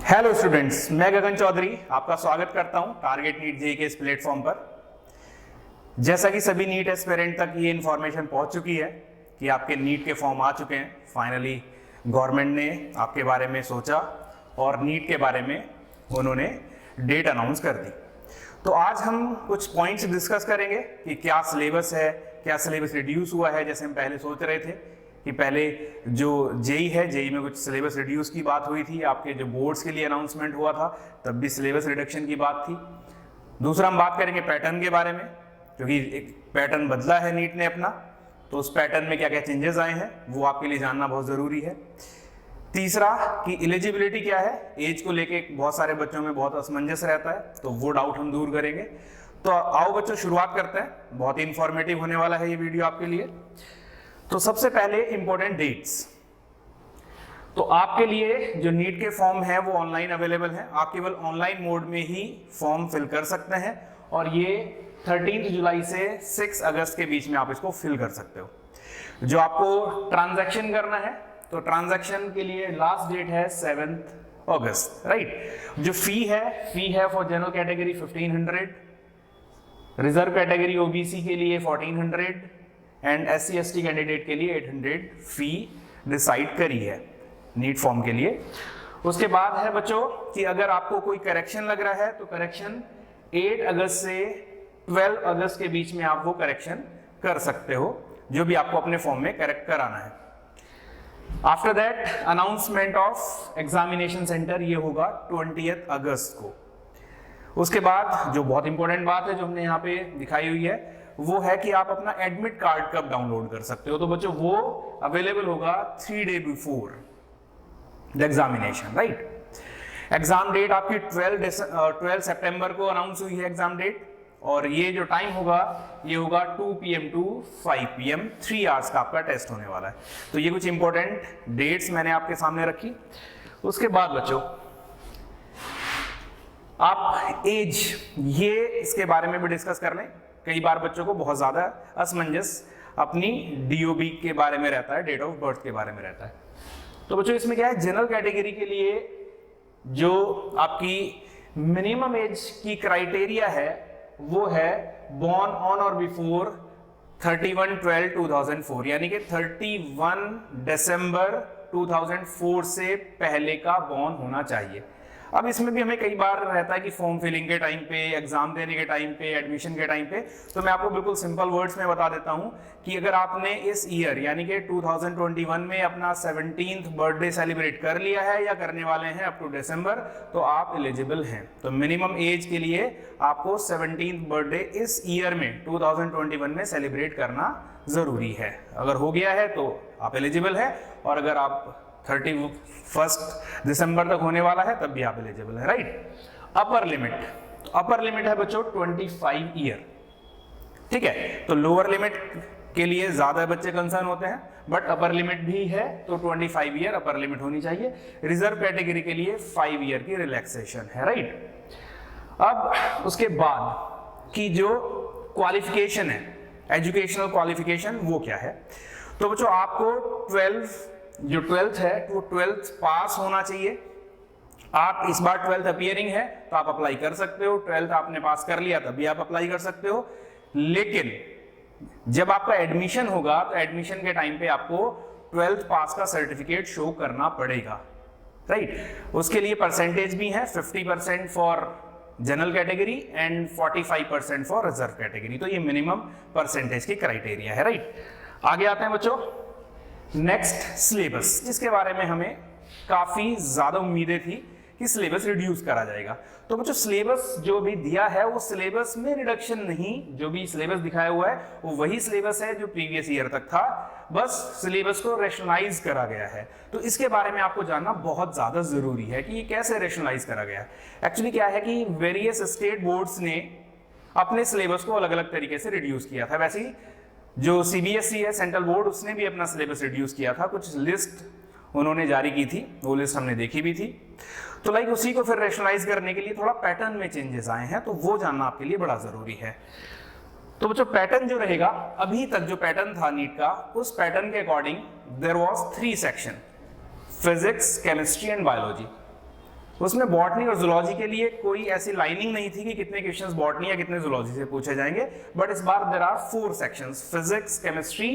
Hello students, मैं गगन चौधरी आपका स्वागत करता हूं टारगेट नीट जेईई के इस प्लेटफॉर्म पर। जैसा कि सभी नीट एस्पिरेंट तक ये इन्फॉर्मेशन पहुंच चुकी है कि आपके नीट के फॉर्म आ चुके हैं। फाइनली गवर्नमेंट ने आपके बारे में सोचा और नीट के बारे में उन्होंने डेट अनाउंस कर दी। तो आज हम कुछ पॉइंट्स डिस्कस करेंगे कि क्या सिलेबस है, क्या सिलेबस रिड्यूस हुआ है। जैसे हम पहले सोच रहे थे कि पहले जो जेईई है, जेईई में कुछ सिलेबस रिड्यूस की बात हुई थी, आपके जो बोर्ड्स के लिए अनाउंसमेंट हुआ था तब भी सिलेबस रिडक्शन की बात थी। दूसरा हम बात करेंगे पैटर्न के बारे में, क्योंकि एक पैटर्न बदला है नीट ने अपना, तो उस पैटर्न में क्या क्या चेंजेस आए हैं वो आपके लिए जानना बहुत ज़रूरी है। तीसरा कि एलिजिबिलिटी क्या है, एज को लेके बहुत सारे बच्चों में बहुत असमंजस रहता है, तो वो डाउट हम दूर करेंगे। तो आओ बच्चों शुरुआत करते हैं, बहुत ही इंफॉर्मेटिव होने वाला है ये वीडियो आपके लिए। तो सबसे पहले इंपॉर्टेंट डेट्स। तो आपके लिए जो नीट के फॉर्म है वो ऑनलाइन अवेलेबल है, आप केवल ऑनलाइन मोड में ही फॉर्म फिल कर सकते हैं और ये 13 जुलाई से 6 अगस्त के बीच में आप इसको फिल कर सकते हो। जो आपको ट्रांजैक्शन करना है, तो ट्रांजैक्शन के लिए लास्ट डेट है 7 अगस्त, राइट। जो फी है for general category 1500, reserve category OBC के लिए 1400 एंड SC ST कैंडिडेट के लिए 800 फी डिसाइड करी है नीट फॉर्म के लिए। उसके बाद है बच्चों कि अगर आपको कोई करेक्शन लग रहा है तो करेक्शन 8 अगस्त से 12 अगस्त के बीच में आप वो करेक्शन कर सकते हो, जो भी आपको अपने फॉर्म में करेक्ट कराना है। After that announcement of examination centre, ये होगा 20 अगस्त को। उसके बाद जो बहुत इंपॉर्टेंट बात है जो हमने यहाँ पे दिखाई हुई है वो है कि आप अपना एडमिट कार्ड कब डाउनलोड कर सकते हो। तो बच्चों वो अवेलेबल होगा 3 day before the examination, right. Exam date आपकी 12 सितंबर को अनाउंस हुई है एग्जाम डेट, और ये जो टाइम होगा ये होगा 2 PM to 5 PM, 3 आवर्स का आपका टेस्ट होने वाला है। तो ये कुछ इंपॉर्टेंट डेट्स मैंने आपके सामने रखी। उसके बाद बच्चों आप एज, ये इसके बारे में भी डिस्कस कर लें। कई बार बच्चों को बहुत ज्यादा असमंजस अपनी DOB के बारे में रहता है, डेट ऑफ बर्थ के बारे में रहता है। तो बच्चों इसमें क्या है, जनरल कैटेगरी के लिए जो आपकी मिनिमम एज की क्राइटेरिया है वो है बॉर्न ऑन और बिफोर 31/12/2004, यानी कि 31 दिसंबर 2004 से पहले का बॉर्न होना चाहिए। अब इसमें भी हमें कई बार रहता है कि फॉर्म फिलिंग के टाइम पे, एग्जाम देने के टाइम पे, एडमिशन के टाइम पे, तो मैं आपको बिल्कुल सिंपल वर्ड्स में बता देता हूं कि अगर आपने इस ईयर यानी कि 2021 में अपना 17th बर्थडे सेलिब्रेट कर लिया है या करने वाले हैं अप टू दिसंबर, तो आप एलिजिबल हैं। तो मिनिमम एज के लिए आपको 17th बर्थडे इस ईयर में 2021 में सेलिब्रेट करना जरूरी है। अगर हो गया है तो आप एलिजिबल है, और अगर आप 31 दिसंबर तक होने वाला है तब भी आप एलिजिबल है, राइट। अपर लिमिट है बच्चों 25 ईयर, ठीक है। तो लोअर लिमिट के लिए ज्यादा बच्चे कंसर्न होते हैं, बट अपर लिमिट भी है तो 25 ईयर अपर लिमिट होनी चाहिए। रिजर्व कैटेगरी के लिए 5 ईयर की रिलैक्सेशन है, राइट। अब उसके बाद की जो क्वालिफिकेशन है, एजुकेशनल क्वालिफिकेशन, वो क्या है। तो बच्चों आपको 12th है वो 12th पास होना चाहिए। आप इस बार 12th अपियरिंग है तो आप अप्लाई कर सकते हो, 12th आपने पास कर लिया तभी आप अप्लाई कर सकते हो। लेकिन जब आपका एडमिशन होगा तो एडमिशन के टाइम पे आपको 12th पास का सर्टिफिकेट शो करना पड़ेगा, राइट। उसके लिए परसेंटेज भी है, 50% for general category and 45% for reserve category. तो ये मिनिमम परसेंटेज की क्राइटेरिया है, राइट। आगे आते हैं बच्चों नेक्स्ट सिलेबस, जिसके बारे में हमें काफी ज्यादा उम्मीदें थी कि सिलेबस रिड्यूस करा जाएगा। तो बच्चों सिलेबस जो भी दिया है वो सिलेबस में रिडक्शन नहीं, जो भी सिलेबस दिखाया हुआ है वो वही सिलेबस है जो प्रीवियस ईयर तक था, बस सिलेबस को रैशनलाइज करा गया है। तो इसके बारे में आपको जानना बहुत ज्यादा जरूरी है कि ये कैसे रैशनलाइज करा गया है। एक्चुअली क्या है कि वेरियस स्टेट बोर्ड्स ने अपने सिलेबस को अलग अलग तरीके से रिड्यूस किया था। वैसे ही जो CBSE है, सेंट्रल बोर्ड, उसने भी अपना सिलेबस रिड्यूस किया था। कुछ लिस्ट उन्होंने जारी की थी, वो लिस्ट हमने देखी भी थी। तो लाइक उसी को फिर रैशनलाइज करने के लिए थोड़ा पैटर्न में चेंजेस आए हैं, तो वो जानना आपके लिए बड़ा जरूरी है। तो बच्चों पैटर्न जो रहेगा, अभी तक जो पैटर्न था नीट का, उस पैटर्न के according there was 3 section, physics, chemistry and biology. उसमें बॉटनी और जूलॉजी के लिए कोई ऐसी लाइनिंग नहीं थी कि कितने क्वेश्चंस बॉटनी या कितने जूलॉजी से पूछे जाएंगे, बट इस बार there are 4 sections, physics, chemistry,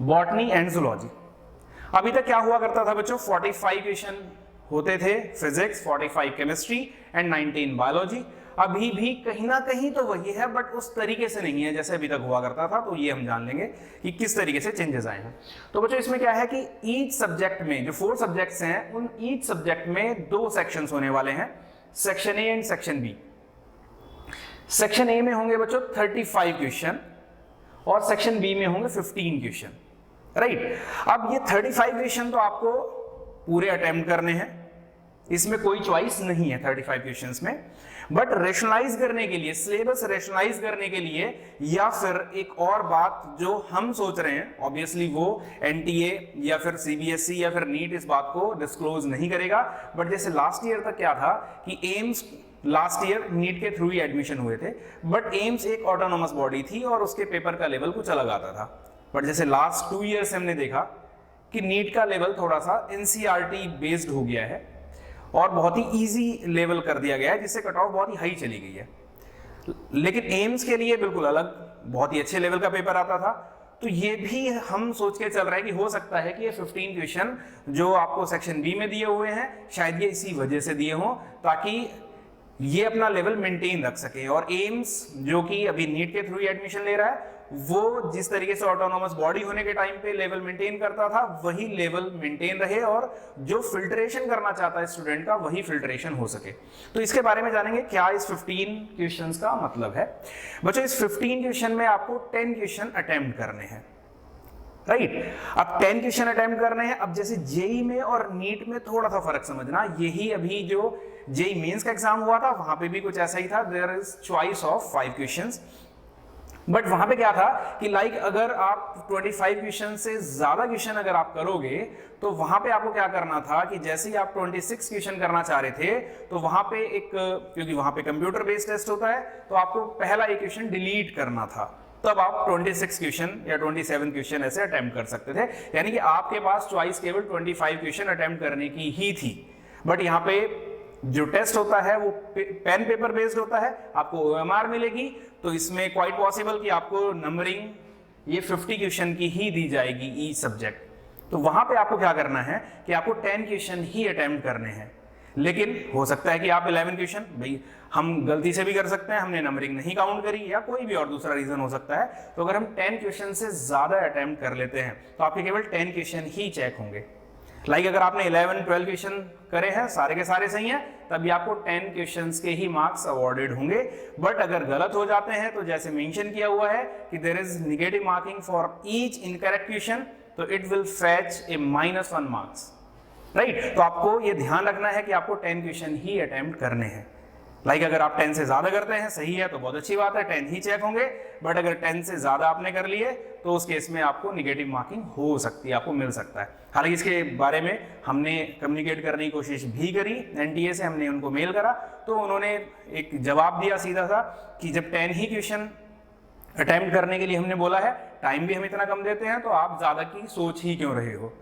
botany and zoology. अभी तक क्या हुआ करता था बच्चों, 45 क्वेश्चन होते थे फिजिक्स, 45 केमिस्ट्री एंड 19 बायोलॉजी। अभी भी कहीं ना कहीं तो वही है, बट उस तरीके से नहीं है जैसे अभी तक हुआ करता था। तो ये हम जान लेंगे कि किस तरीके से चेंजेस आए हैं। तो बच्चों इसमें क्या है कि ईच सब्जेक्ट में जो 4 सब्जेक्ट्स हैं, उन ईच सब्जेक्ट में 2 सेक्शंस होने वाले हैं, section A and section B. Section A में होंगे बच्चों 35 क्वेश्चन और सेक्शन बी में होंगे 15 क्वेश्चन, राइट। अब ये 35 क्वेश्चन तो आपको पूरे अटेम्प्ट करने हैं, इसमें कोई चॉइस नहीं है 35 क्वेश्चंस में। बट रेशनलाइज करने के लिए, सिलेबस रेशनलाइज करने के लिए, या फिर एक और बात जो हम सोच रहे हैं, ऑब्वियसली वो एनटीए या फिर सीबीएसई या फिर नीट इस बात को डिस्क्लोज नहीं करेगा, बट जैसे लास्ट ईयर तक क्या था कि एम्स, लास्ट ईयर नीट के थ्रू ही एडमिशन हुए थे, बट एम्स एक ऑटोनोमस बॉडी थी और उसके पेपर का लेवल कुछ अलग आता था। बट जैसे लास्ट 2 ईयर से हमने देखा कि नीट का लेवल थोड़ा सा एनसीईआरटी बेस्ड हो गया है और बहुत ही इजी लेवल कर दिया गया है, जिससे कट ऑफ बहुत ही हाई चली गई है। लेकिन एम्स के लिए बिल्कुल अलग, बहुत ही अच्छे लेवल का पेपर आता था। तो ये भी हम सोच के चल रहे हैं कि हो सकता है कि ये 15 क्वेश्चन जो आपको सेक्शन बी में दिए हुए हैं, शायद ये इसी वजह से दिए हों ताकि ये अपना लेवल मेंटेन रख सके। और एम्स जो कि अभी नीट के थ्रू एडमिशन ले रहा है, वो जिस तरीके से ऑटोनोमस बॉडी होने के टाइम पे लेवल मेंटेन करता था, वही लेवल मेंटेन रहे और जो फिल्ट्रेशन करना चाहता है स्टूडेंट का, वही फिल्ट्रेशन हो सके। तो इसके बारे में जानेंगे क्या इस 15 क्वेश्चंस का मतलब है। बच्चों इस 15 क्वेश्चन में आपको 10 क्वेश्चन अटेम्प्ट करने हैं, राइट। अब 10 क्वेश्चन अटेम्प्ट करने हैं। अब जैसे जेई में और नीट में थोड़ा सा फर्क समझना, यही अभी जो जेई मेंस का एग्जाम हुआ था वहां पे भी कुछ ऐसा ही था, there is choice of 5 questions. But वहां पे क्या था कि लाइक अगर आप 25 क्वेश्चन से ज्यादा क्वेश्चन अगर आप करोगे तो वहां पे आपको क्या करना था कि जैसे ही आप 26 क्वेश्चन करना चाह रहे थे तो वहां पे एक, क्योंकि वहां पे कंप्यूटर बेस्ड टेस्ट होता है, तो आपको पहला एक क्वेश्चन डिलीट करना था, तब आप 26 क्वेश्चन या 27 क्वेश्चन ऐसे अटेम्प्ट कर सकते थे। यानी कि आपके पास चॉइस केवल 25 क्वेश्चन अटेम्प्ट करने की ही थी। बट यहाँ पे जो टेस्ट होता है वो पेन पेपर बेस्ड होता है, आपको ओएमआर मिलेगी, तो इसमें क्वाइट पॉसिबल कि आपको नंबरिंग ये 50 क्वेश्चन की ही दी जाएगी ईच सब्जेक्ट। तो वहां पे आपको क्या करना है कि आपको 10 क्वेश्चन ही अटेम्प्ट करने हैं। लेकिन हो सकता है कि आप 11 क्वेश्चन, भाई हम गलती से भी कर सकते हैं, हमने नंबरिंग नहीं काउंट करी या कोई भी और दूसरा रीजन हो सकता है। तो अगर हम 10 क्वेश्चन से ज्यादा अटेम्प्ट कर लेते हैं तो आपके केवल 10 क्वेश्चन ही चेक होंगे। लाइक अगर आपने 11-12 क्वेश्चन करे हैं, सारे के सारे सही हैं, तभी आपको 10 क्वेश्चंस के ही मार्क्स अवॉर्डेड होंगे। बट अगर गलत हो जाते हैं तो जैसे मेंशन किया हुआ है कि there is negative marking for each incorrect question, तो it will fetch a -1 marks, right. तो आपको ये ध्यान रखना है कि आपको 10 क्वेश्चन ही अटेम्प्ट करने हैं। लाइक अगर आप 10 से ज्यादा करते हैं, सही है, तो बहुत अच्छी बात है, 10 ही चेक होंगे। बट अगर 10 से ज्यादा आपने कर लिए तो उस केस में आपको निगेटिव मार्किंग हो सकती है, आपको मिल सकता है। हालांकि इसके बारे में हमने कम्युनिकेट करने की कोशिश भी करी, एनटीए से हमने उनको मेल करा, तो उन्होंने एक जवाब दिया सीधा सा कि जब 10 ही क्वेश्चन अटेम्प्ट करने के लिए हमने बोला है, टाइम भी हम इतना कम देते हैं, तो आप ज्यादा की सोच ही क्यों रहे हो।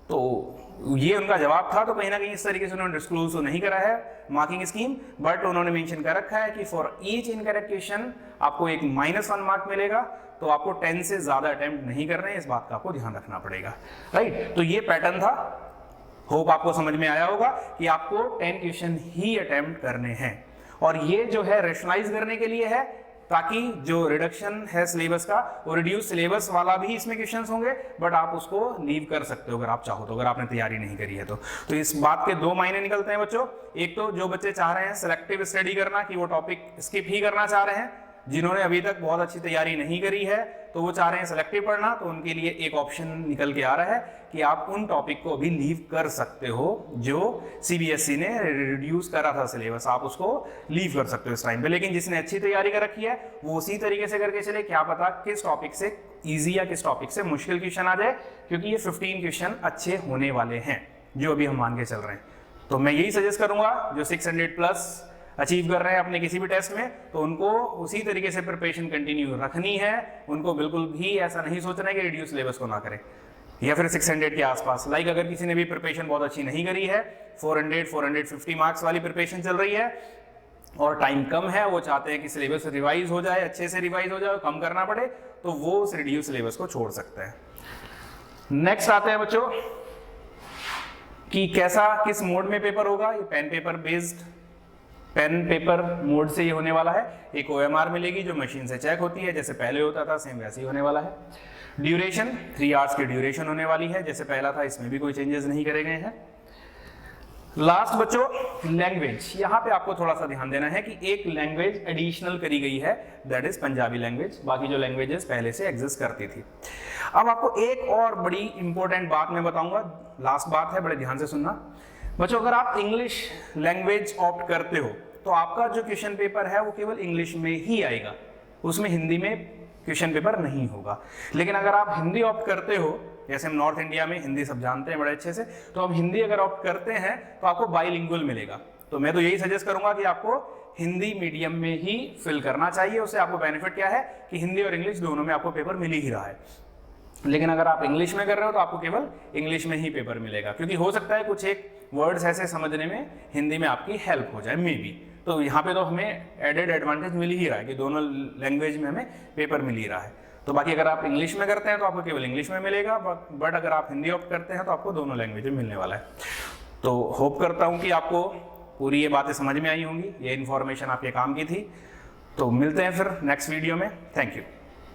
तो ये उनका जवाब था। तो कहीं ना कहीं इस तरीके से उन्होंने डिस्क्लोज तो नहीं करा है मार्किंग स्कीम, बट उन्होंने मेंशन कर रखा है कि फॉर ईच इनकरेक्ट क्वेश्चन आपको एक -1 मार्क मिलेगा। तो आपको 10 से ज्यादा अटेम्प्ट नहीं करने हैं, इस बात का आपको ध्यान रखना पड़ेगा, राइट। तो ये पैटर्न था, होप आपको समझ में आया होगा कि आपको 10 क्वेश्चन ही अटेम्प्ट करने हैं। और ये जो है रेशनलाइज करने के लिए है, ताकि जो रिडक्शन है सिलेबस का, वो रिड्यूस सिलेबस वाला भी इसमें क्वेश्चंस होंगे, बट आप उसको लीव कर सकते हो अगर आप चाहो तो, अगर आपने तैयारी नहीं करी है तो इस बात के 2 मायने निकलते हैं बच्चों। एक तो जो बच्चे चाह रहे हैं सिलेक्टिव स्टडी करना, कि वो टॉपिक स्किप ही करना चाह रहे हैं, जिन्होंने अभी तक बहुत अच्छी तैयारी नहीं करी है तो वो चाह रहे हैं सिलेक्टिव पढ़ना, तो उनके लिए एक ऑप्शन निकल के आ रहा है कि आप उन टॉपिक को अभी लीव कर सकते हो जो सीबीएसई ने रिड्यूस करा था सिलेबस, आप उसको लीव कर सकते हो इस टाइम पे। लेकिन जिसने अच्छी तैयारी कर रखी है वो उसी तरीके से करके चले, क्या पता किस टॉपिक से इजी या किस टॉपिक से मुश्किल क्वेश्चन आ जाए, क्योंकि ये 15 क्वेश्चन अच्छे होने वाले हैं जो अभी हम मान के चल रहे हैं। तो मैं यही सजेस्ट करूंगा जो 600+ अचीव कर रहे हैं अपने किसी भी टेस्ट में, तो उनको उसी तरीके से प्रिपरेशन कंटिन्यू रखनी है। उनको बिल्कुल भी ऐसा नहीं सोचना है कि रिड्यूस सिलेबस को ना करें। या फिर 600 के आसपास। लाइक अगर किसी ने भी प्रिपरेशन बहुत अच्छी नहीं करी है, 400-450 मार्क्स वाली प्रिपरेशन चल रही है और टाइम कम है, वो चाहते हैं कि सिलेबस रिवाइज हो जाए, अच्छे से रिवाइज हो जाए, कम करना पड़े, तो वो उस रिड्यूस सिलेबस को छोड़ सकते हैं। नेक्स्ट आते हैं बच्चों कि कैसा किस मोड में पेपर होगा। ये pen paper based, pen paper mode से ये होने वाला है। एक OMR मिलेगी जो मशीन से चेक होती है, जैसे पहले होता था सेम वैसे ही होने वाला है। ड्यूरेशन 3 आवर्स की ड्यूरेशन होने वाली है, जैसे पहला था, इसमें भी कोई चेंजेस नहीं करे गए हैं। लास्ट बच्चों लैंग्वेज, यहाँ पे आपको थोड़ा सा ध्यान देना है कि एक लैंग्वेज एडिशनल करी गई है, दैट इज पंजाबी लैंग्वेज। बाकी जो लैंग्वेजेस पहले से एग्जिस्ट करती थी। अब आपको एक और बड़ी इंपॉर्टेंट बात मैं बताऊंगा, लास्ट बात है, बड़े ध्यान से सुनना बच्चों। अगर आप इंग्लिश लैंग्वेज ऑप्ट करते हो तो आपका जो क्वेश्चन पेपर है वो केवल इंग्लिश में ही आएगा, उसमें हिंदी में क्वेश्चन पेपर नहीं होगा। लेकिन अगर आप हिंदी ऑप्ट करते हो, जैसे हम नॉर्थ इंडिया में हिंदी सब जानते हैं बड़े अच्छे से, तो हम हिंदी अगर ऑप्ट करते हैं तो आपको बाइलिंगुअल मिलेगा। तो मैं तो यही सजेस्ट करूंगा कि आपको हिंदी मीडियम में ही फिल करना चाहिए। उससे आपको बेनिफिट क्या है कि हिंदी और इंग्लिश दोनों में आपको पेपर मिल ही रहा है। लेकिन अगर आप इंग्लिश में कर रहे हो तो आपको केवल इंग्लिश में ही पेपर मिलेगा, क्योंकि हो सकता है कुछ एक वर्ड्स ऐसे समझने में हिंदी में आपकी हेल्प हो जाए मे बी। तो यहाँ पे तो हमें एडेड एडवांटेज मिल ही रहा है कि दोनों लैंग्वेज में हमें पेपर मिल ही रहा है। तो बाकी अगर आप इंग्लिश में करते हैं तो आपको केवल इंग्लिश में मिलेगा, बट अगर आप हिंदी ऑप्ट करते हैं तो आपको दोनों लैंग्वेज में मिलने वाला है। तो होप करता हूँ कि आपको पूरी ये बातें समझ में आई होंगी, ये इन्फॉर्मेशन आपके काम की थी। तो मिलते हैं फिर नेक्स्ट वीडियो में। Thank you.